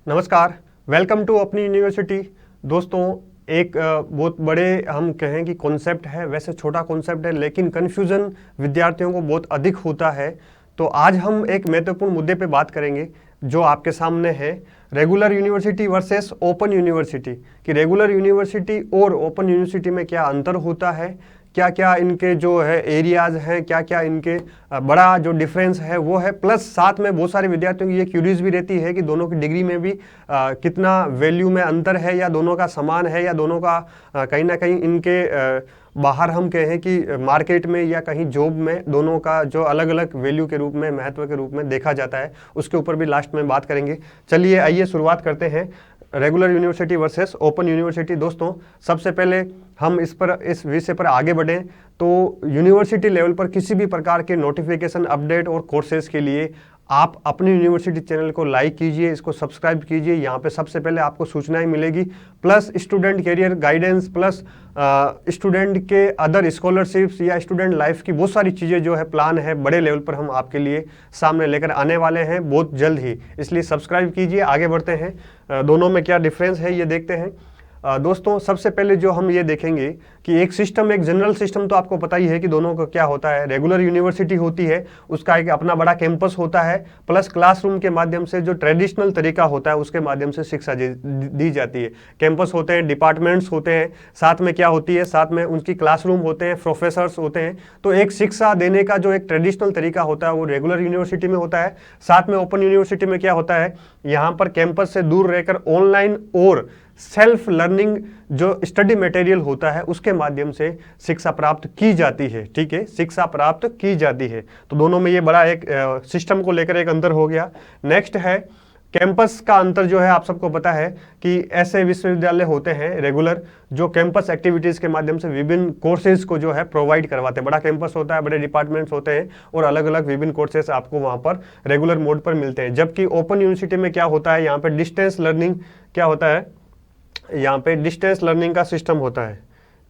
नमस्कार, welcome to अपनी university. दोस्तों, एक बहुत बड़े हम कहें कि कॉन्सेप्ट है, वैसे छोटा कॉन्सेप्ट है लेकिन कन्फ्यूज़न विद्यार्थियों को बहुत अधिक होता है। तो आज हम एक महत्वपूर्ण मुद्दे पे बात करेंगे जो आपके सामने है, regular university versus open university. कि रेगुलर यूनिवर्सिटी और ओपन यूनिवर्सिटी में क्या अंतर होता है, क्या क्या इनके जो है एरियाज हैं, क्या क्या इनके बड़ा जो डिफरेंस है वो है। प्लस साथ में बहुत सारे विद्यार्थियों की ये क्यूरीज भी रहती है कि दोनों की डिग्री में भी कितना वैल्यू में अंतर है, या दोनों का समान है, या दोनों का कहीं ना कहीं इनके बाहर हम कहें कि मार्केट में या कहीं जॉब में दोनों का जो अलग अलग वैल्यू के रूप में, महत्व के रूप में देखा जाता है, उसके ऊपर भी लास्ट में बात करेंगे। चलिए आइए शुरुआत करते हैं regular university versus open university. दोस्तों, सबसे पहले हम इस विषय पर आगे बढ़ें तो यूनिवर्सिटी लेवल पर किसी भी प्रकार के नोटिफिकेशन, अपडेट और कोर्सेज के लिए आप अपनी यूनिवर्सिटी चैनल को लाइक कीजिए, इसको सब्सक्राइब कीजिए। यहाँ पे सबसे पहले आपको सूचनाएं मिलेगी, plus student career guidance, plus student के अदर स्कॉलरशिप्स या स्टूडेंट लाइफ की बहुत सारी चीज़ें जो है प्लान है बड़े लेवल पर हम आपके लिए सामने लेकर आने वाले हैं बहुत जल्द ही। इसलिए सब्सक्राइब कीजिए। आगे बढ़ते हैं, दोनों में क्या डिफरेंस है ये देखते हैं। दोस्तों, सबसे पहले जो हम ये देखेंगे कि एक सिस्टम, एक जनरल सिस्टम तो आपको पता ही है कि दोनों का क्या होता है। रेगुलर यूनिवर्सिटी होती है, उसका एक अपना बड़ा कैंपस होता है, प्लस क्लासरूम के माध्यम से जो ट्रेडिशनल तरीका होता है उसके माध्यम से शिक्षा दी जाती है। कैंपस होते हैं, डिपार्टमेंट्स होते हैं, साथ में क्या होती है, साथ में उनकी क्लासरूम होते हैं, प्रोफेसर्स होते हैं। तो एक शिक्षा देने का जो एक ट्रेडिशनल तरीका होता है वो रेगुलर यूनिवर्सिटी में होता है। साथ में ओपन यूनिवर्सिटी में क्या होता है, यहाँ पर कैंपस से दूर रहकर ऑनलाइन और सेल्फ लर्निंग जो स्टडी मटेरियल होता है उसके माध्यम से शिक्षा प्राप्त की जाती है। ठीक है, शिक्षा प्राप्त की जाती है। तो दोनों में ये बड़ा एक सिस्टम को लेकर एक अंतर हो गया। नेक्स्ट है कैंपस का अंतर। जो है आप सबको पता है कि ऐसे विश्वविद्यालय होते हैं रेगुलर जो कैंपस एक्टिविटीज के माध्यम से विभिन्न कोर्सेज को जो है प्रोवाइड करवाते हैं। बड़ा कैंपस होता है, बड़े डिपार्टमेंट्स होते हैं और अलग अलग विभिन्न कोर्सेज आपको वहां पर रेगुलर मोड पर मिलते हैं। जबकि ओपन यूनिवर्सिटी में क्या होता है, यहाँ पर डिस्टेंस लर्निंग क्या होता है, यहाँ पे डिस्टेंस लर्निंग का सिस्टम होता है।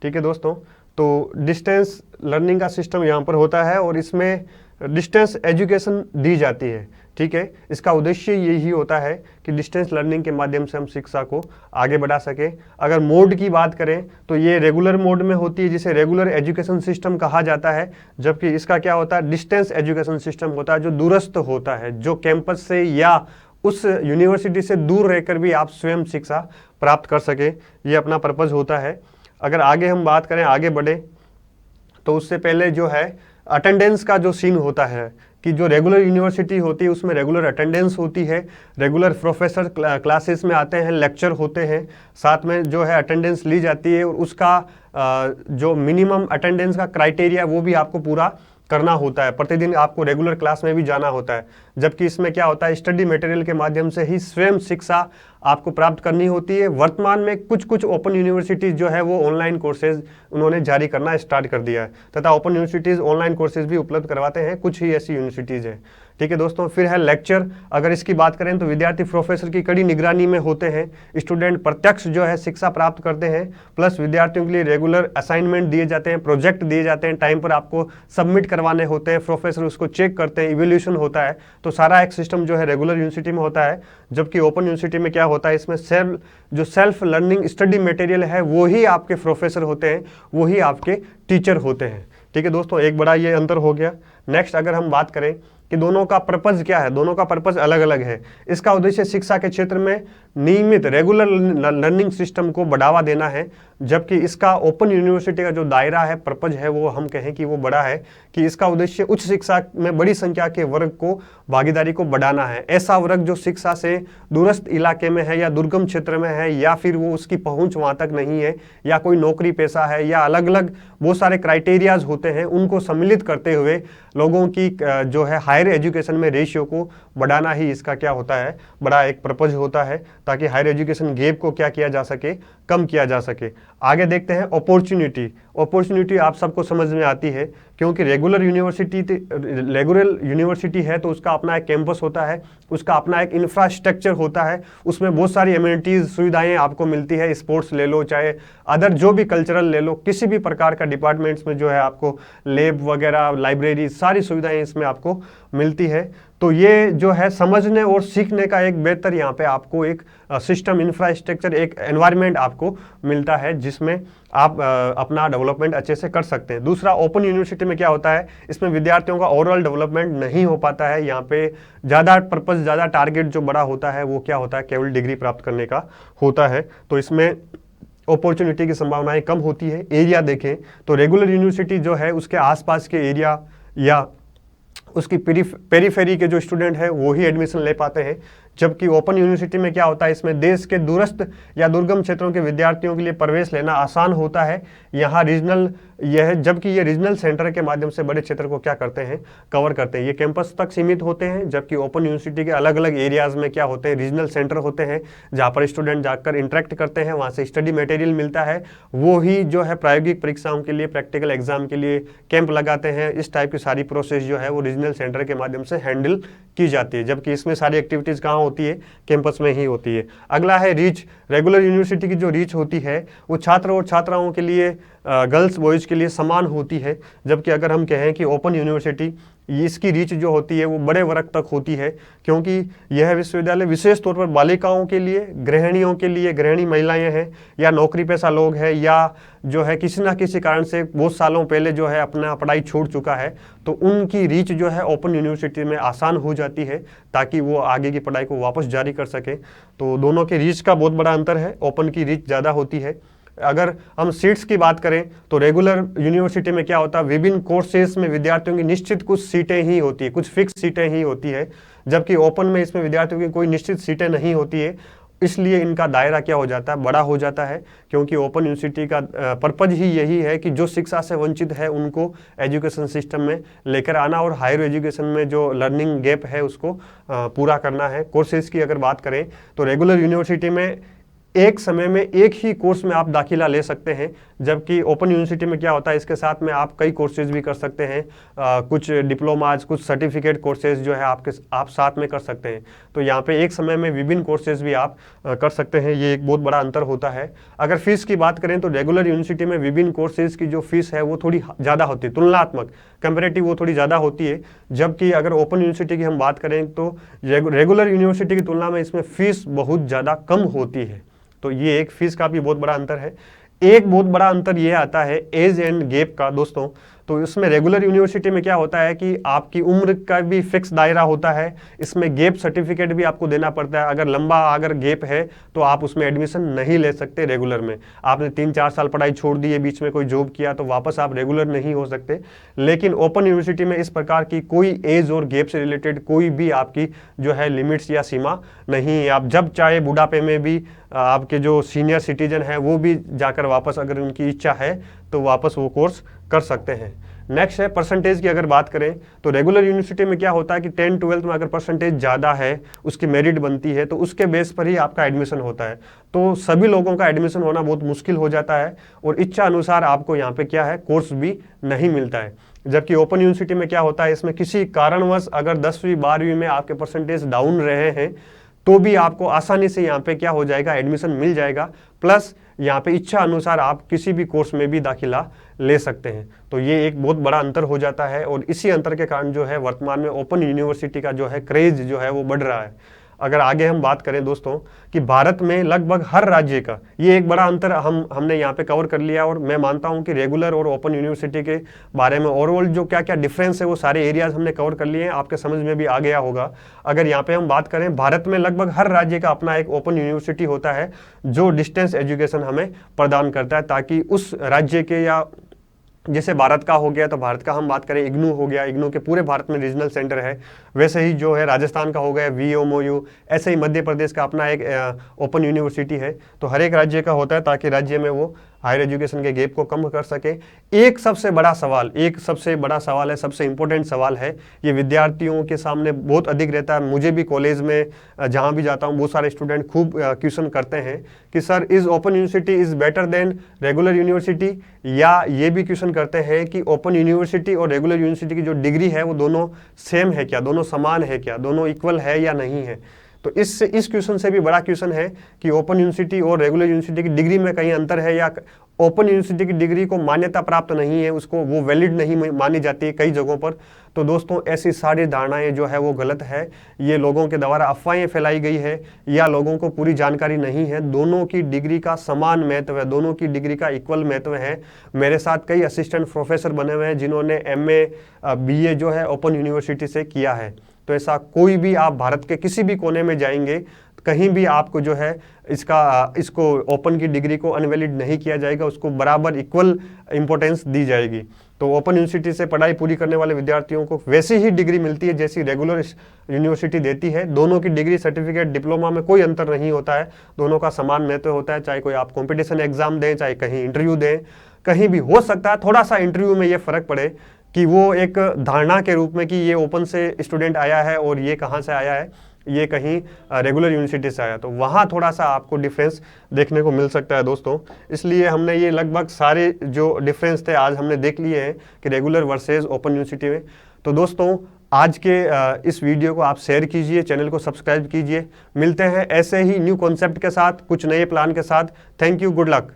ठीक है दोस्तों, तो डिस्टेंस लर्निंग का सिस्टम यहाँ पर होता है और इसमें डिस्टेंस एजुकेशन दी जाती है। ठीक है, इसका उद्देश्य यही होता है कि डिस्टेंस लर्निंग के माध्यम से हम शिक्षा को आगे बढ़ा सके। अगर मोड की बात करें तो ये रेगुलर मोड में होती है, जिसे रेगुलर एजुकेशन सिस्टम कहा जाता है। जबकि इसका क्या होता है, डिस्टेंस एजुकेशन सिस्टम होता है जो दूरस्थ होता है, जो कैंपस से या उस यूनिवर्सिटी से दूर रहकर भी आप स्वयं शिक्षा प्राप्त कर सके, ये अपना पर्पज होता है। अगर आगे हम बात करें, आगे बढ़े तो उससे पहले जो है अटेंडेंस का जो सीन होता है कि जो रेगुलर यूनिवर्सिटी होती है उसमें रेगुलर अटेंडेंस होती है, रेगुलर प्रोफेसर क्लासेस में आते हैं, लेक्चर होते हैं, साथ में जो है अटेंडेंस ली जाती है और उसका जो मिनिमम अटेंडेंस का क्राइटेरिया वो भी आपको पूरा करना होता है। प्रतिदिन आपको रेगुलर क्लास में भी जाना होता है। जबकि इसमें क्या होता है, स्टडी मटेरियल के माध्यम से ही स्वयं शिक्षा आपको प्राप्त करनी होती है। वर्तमान में कुछ कुछ ओपन यूनिवर्सिटीज जो है वो ऑनलाइन कोर्सेज उन्होंने जारी करना स्टार्ट कर दिया है, तथा ओपन यूनिवर्सिटीज ऑनलाइन कोर्सेज भी उपलब्ध करवाते हैं, कुछ ही ऐसी यूनिवर्सिटीज है। ठीक है दोस्तों, फिर है लेक्चर। अगर इसकी बात करें तो विद्यार्थी प्रोफेसर की कड़ी निगरानी में होते हैं, स्टूडेंट प्रत्यक्ष जो है शिक्षा प्राप्त करते हैं, प्लस विद्यार्थियों के लिए रेगुलर असाइनमेंट दिए जाते हैं, प्रोजेक्ट दिए जाते हैं, टाइम पर आपको सबमिट करवाने होते हैं, प्रोफेसर उसको चेक करते हैं, इवैल्यूएशन होता है। तो सारा एक सिस्टम जो है रेगुलर यूनिवर्सिटी में होता है। जबकि ओपन यूनिवर्सिटी में क्या होता है, इसमें सेल्फ लर्निंग स्टडी मटेरियल है वो ही आपके प्रोफेसर होते हैं, वो ही आपके टीचर होते हैं। ठीक है दोस्तों, एक बड़ा ये अंतर हो गया। नेक्स्ट अगर हम बात करें कि दोनों का पर्पज क्या है, दोनों का पर्पज अलग अलग है। इसका उद्देश्य शिक्षा के क्षेत्र में नियमित रेगुलर लर्निंग सिस्टम को बढ़ावा देना है। जबकि इसका ओपन यूनिवर्सिटी का जो दायरा है, पर्पज है, वो हम कहें कि वो बड़ा है, कि इसका उद्देश्य उच्च शिक्षा में बड़ी संख्या के वर्ग को भागीदारी को बढ़ाना है। ऐसा वर्ग जो शिक्षा से दूरस्थ इलाके में है या दुर्गम क्षेत्र में है, या फिर वो उसकी पहुंच वहां तक नहीं है, या कोई नौकरी पेशा है, या अलग अलग बहुत सारे क्राइटेरियाज होते हैं, उनको सम्मिलित करते हुए लोगों की जो है हायर एजुकेशन में रेशियो को बढ़ाना ही इसका क्या होता है, बड़ा एक पर्पज होता है, ताकि हायर एजुकेशन गैप को क्या किया जा सके, कम किया जा सके। आगे देखते हैं अपॉर्चुनिटी। अपॉर्चुनिटी आप सबको समझ में आती है, क्योंकि रेगुलर यूनिवर्सिटी है तो उसका अपना एक कैंपस होता है, उसका अपना एक इंफ्रास्ट्रक्चर होता है, उसमें बहुत सारी एमिनिटीज सुविधाएं आपको मिलती है। स्पोर्ट्स ले लो, चाहे अदर जो भी कल्चरल ले लो, किसी भी प्रकार का डिपार्टमेंट्स में जो है आपको लैब वगैरह, लाइब्रेरी, सारी सुविधाएं इसमें आपको मिलती है। तो ये जो है समझने और सीखने का एक बेहतर यहाँ पे आपको एक सिस्टम, इंफ्रास्ट्रक्चर, एक एनवायरनमेंट आपको मिलता है जिसमें आप अपना डेवलपमेंट अच्छे से कर सकते हैं। दूसरा, ओपन यूनिवर्सिटी में क्या होता है, इसमें विद्यार्थियों का ओवरऑल डेवलपमेंट नहीं हो पाता है। यहाँ पे ज़्यादा पर्पस, ज़्यादा टारगेट जो बड़ा होता है वो क्या होता है, केवल डिग्री प्राप्त करने का होता है। तो इसमें अपॉर्चुनिटी की संभावनाएं कम होती है। एरिया देखें तो रेगुलर यूनिवर्सिटी जो है उसके आसपास के एरिया या उसकी पेरीफेरी के जो स्टूडेंट है वो ही एडमिशन ले पाते हैं, जबकि ओपन यूनिवर्सिटी में क्या होता है, इसमें देश के दूरस्थ या दुर्गम क्षेत्रों के विद्यार्थियों के लिए प्रवेश लेना आसान होता है। यहाँ रीजनल जबकि ये रीजनल सेंटर के माध्यम से बड़े क्षेत्र को क्या करते हैं, कवर करते हैं। ये कैंपस तक सीमित होते हैं, जबकि ओपन यूनिवर्सिटी के अलग अलग एरियाज में क्या होते हैं, रीजनल सेंटर होते हैं जहाँ पर स्टूडेंट जाकर इंटरेक्ट करते हैं, वहाँ से स्टडी मटेरियल मिलता है, वो ही जो है प्रायोगिक परीक्षाओं के लिए, प्रैक्टिकल एग्जाम के लिए कैंप लगाते हैं। इस टाइप की सारी प्रोसेस जो है वो रीजनल सेंटर के माध्यम से हैंडल की जाती है, जबकि इसमें सारी एक्टिविटीज कहाँ होती है, कैंपस में ही होती है। अगला है रीच। रेगुलर यूनिवर्सिटी की जो रीच होती है वो छात्र और छात्राओं के लिए, गर्ल्स बॉयज़ के लिए समान होती है, जबकि अगर हम कहें कि ओपन यूनिवर्सिटी, इसकी रीच जो होती है वो बड़े वर्ग तक होती है, क्योंकि यह विश्वविद्यालय विशेष तौर पर बालिकाओं के लिए, गृहिणियों के लिए, गृहिणी महिलाएं हैं या नौकरी पेशा लोग हैं या जो है किसी ना किसी कारण से बहुत सालों पहले जो है अपना पढ़ाई छोड़ चुका है, तो उनकी रीच जो है ओपन यूनिवर्सिटी में आसान हो जाती है ताकि वो आगे की पढ़ाई को वापस जारी कर सके। तो दोनों के रीच का बहुत बड़ा अंतर है, ओपन की रीच ज़्यादा होती है। अगर हम सीट्स की बात करें तो रेगुलर यूनिवर्सिटी में क्या होता है, विभिन्न कोर्सेज में विद्यार्थियों की निश्चित कुछ सीटें ही होती है, कुछ फिक्स सीटें ही होती है, जबकि ओपन में इसमें विद्यार्थियों की कोई निश्चित सीटें नहीं होती है। इसलिए इनका दायरा क्या हो जाता है, बड़ा हो जाता है, क्योंकि ओपन यूनिवर्सिटी का पर्पज ही यही है कि जो शिक्षा से वंचित है उनको एजुकेशन सिस्टम में लेकर आना और हायर एजुकेशन में जो लर्निंग गैप है उसको पूरा करना है। कोर्सेज की अगर बात करें तो रेगुलर यूनिवर्सिटी में एक समय में एक ही कोर्स में आप दाखिला ले सकते हैं, जबकि ओपन यूनिवर्सिटी में क्या होता है, इसके साथ में आप कई कोर्सेज भी कर सकते हैं, कुछ डिप्लोमाज, कुछ सर्टिफिकेट कोर्सेज जो है आप साथ में कर सकते हैं। तो यहाँ पे एक समय में विभिन्न कोर्सेज भी आप कर सकते हैं, ये एक बहुत बड़ा अंतर होता है। अगर फीस की बात करें तो रेगुलर यूनिवर्सिटी में विभिन्न कोर्सेज की जो फीस है वो थोड़ी ज़्यादा होती है, तुलनात्मक कंपेरेटिव वो थोड़ी ज़्यादा होती है, जबकि अगर ओपन यूनिवर्सिटी की हम बात करें तो रेगुलर यूनिवर्सिटी की तुलना में इसमें फीस बहुत ज़्यादा कम होती है। तो ये एक फीस का भी बहुत बड़ा अंतर है। एक बहुत बड़ा अंतर ये आता है एज एंड गैप का दोस्तों। तो इसमें रेगुलर यूनिवर्सिटी में क्या होता है कि आपकी उम्र का भी फिक्स दायरा होता है, इसमें गैप सर्टिफिकेट भी आपको देना पड़ता है। अगर गैप है तो आप उसमें एडमिशन नहीं ले सकते। रेगुलर में आपने 3-4 साल पढ़ाई छोड़ दी है, बीच में कोई जॉब किया, तो वापस आप रेगुलर नहीं हो सकते। लेकिन ओपन यूनिवर्सिटी में इस प्रकार की कोई एज और गैप से रिलेटेड कोई भी आपकी जो है लिमिट्स या सीमा नहीं है। आप जब चाहे बुढ़ापे में भी आपके जो सीनियर सिटीजन है वो भी जाकर वापस, अगर उनकी इच्छा है तो वापस वो कोर्स कर सकते हैं। नेक्स्ट है परसेंटेज की अगर बात करें तो रेगुलर यूनिवर्सिटी में क्या होता है कि 10-12 में अगर परसेंटेज ज़्यादा है, उसकी मेरिट बनती है, तो उसके बेस पर ही आपका एडमिशन होता है। तो सभी लोगों का एडमिशन होना बहुत मुश्किल हो जाता है और इच्छा अनुसार आपको यहाँ पे क्या है, कोर्स भी नहीं मिलता है। जबकि ओपन यूनिवर्सिटी में क्या होता है, इसमें किसी कारणवश अगर 10वीं 12वीं में आपके परसेंटेज डाउन रहे हैं तो भी आपको आसानी से यहाँ पे क्या हो जाएगा, एडमिशन मिल जाएगा। प्लस यहाँ पे इच्छा अनुसार आप किसी भी कोर्स में भी दाखिला ले सकते हैं। तो ये एक बहुत बड़ा अंतर हो जाता है और इसी अंतर के कारण जो है वर्तमान में ओपन यूनिवर्सिटी का जो है क्रेज जो है वो बढ़ रहा है। अगर आगे हम बात करें दोस्तों कि भारत में लगभग हर राज्य का ये एक बड़ा अंतर हमने यहाँ पे कवर कर लिया और मैं मानता हूँ कि रेगुलर और ओपन यूनिवर्सिटी के बारे में ओवरऑल जो क्या क्या डिफरेंस है वो सारे एरियाज हमने कवर कर लिए हैं, आपके समझ में भी आ गया होगा। अगर यहाँ पे हम बात करें, भारत में लगभग हर राज्य का अपना एक ओपन यूनिवर्सिटी होता है जो डिस्टेंस एजुकेशन हमें प्रदान करता है, ताकि उस राज्य के, या जैसे भारत का हो गया तो भारत का हम बात करें, इग्नू हो गया, इग्नू के पूरे भारत में रीजनल सेंटर है। वैसे ही जो है राजस्थान का हो गया VMOU, ऐसे ही मध्य प्रदेश का अपना एक ओपन यूनिवर्सिटी है। तो हर एक राज्य का होता है ताकि राज्य में वो हायर एजुकेशन के गैप को कम कर सके। एक सबसे बड़ा सवाल है, सबसे इम्पोर्टेंट सवाल है, ये विद्यार्थियों के सामने बहुत अधिक रहता है। मुझे भी कॉलेज में जहाँ भी जाता हूँ बहुत सारे स्टूडेंट खूब क्वेश्चन करते हैं कि sir is open university is better than regular university, या ये भी क्वेश्चन करते हैं कि ओपन यूनिवर्सिटी और रेगुलर यूनिवर्सिटी की जो डिग्री है वो दोनों सेम है क्या, दोनों समान है क्या, दोनों इक्वल है या नहीं है। तो इस क्वेश्चन से भी बड़ा क्वेश्चन है कि ओपन यूनिवर्सिटी और रेगुलर यूनिवर्सिटी की डिग्री में कहीं अंतर है, या ओपन यूनिवर्सिटी की डिग्री को मान्यता प्राप्त नहीं है, उसको वो वैलिड नहीं मानी जाती है कई जगहों पर। तो दोस्तों ऐसी सारी धारणाएं जो है वो गलत है, ये लोगों के द्वारा अफवाहें फैलाई गई है या लोगों को पूरी जानकारी नहीं है। दोनों की डिग्री का समान महत्व है, दोनों की डिग्री का इक्वल महत्व है। मेरे साथ कई असिस्टेंट प्रोफेसर बने हुए हैं जिन्होंने MA BA जो है ओपन यूनिवर्सिटी से किया है। तो ऐसा कोई भी, आप भारत के किसी भी कोने में जाएंगे कहीं भी आपको जो है इसको ओपन की डिग्री को अनवैलिड नहीं किया जाएगा, उसको बराबर इक्वल इंपॉर्टेंस दी जाएगी। तो ओपन यूनिवर्सिटी से पढ़ाई पूरी करने वाले विद्यार्थियों को वैसी ही डिग्री मिलती है जैसी रेगुलर यूनिवर्सिटी देती है। दोनों की डिग्री, सर्टिफिकेट, डिप्लोमा में कोई अंतर नहीं होता है, दोनों का समान महत्व होता है। चाहे कोई आप कॉम्पिटिशन एग्जाम दें, चाहे कहीं इंटरव्यू दें, कहीं भी हो सकता है थोड़ा सा इंटरव्यू में ये फर्क पड़े कि वो एक धारणा के रूप में कि ये ओपन से स्टूडेंट आया है और ये कहाँ से आया है, ये कहीं रेगुलर यूनिवर्सिटी से आया, तो वहाँ थोड़ा सा आपको डिफरेंस देखने को मिल सकता है दोस्तों। इसलिए हमने ये लगभग सारे जो डिफरेंस थे आज हमने देख लिए हैं कि रेगुलर वर्सेस ओपन यूनिवर्सिटी में। तो दोस्तों आज के इस वीडियो को आप शेयर कीजिए, चैनल को सब्सक्राइब कीजिए। मिलते हैं ऐसे ही न्यू कॉन्सेप्ट के साथ, कुछ नए प्लान के साथ। Thank you, good luck.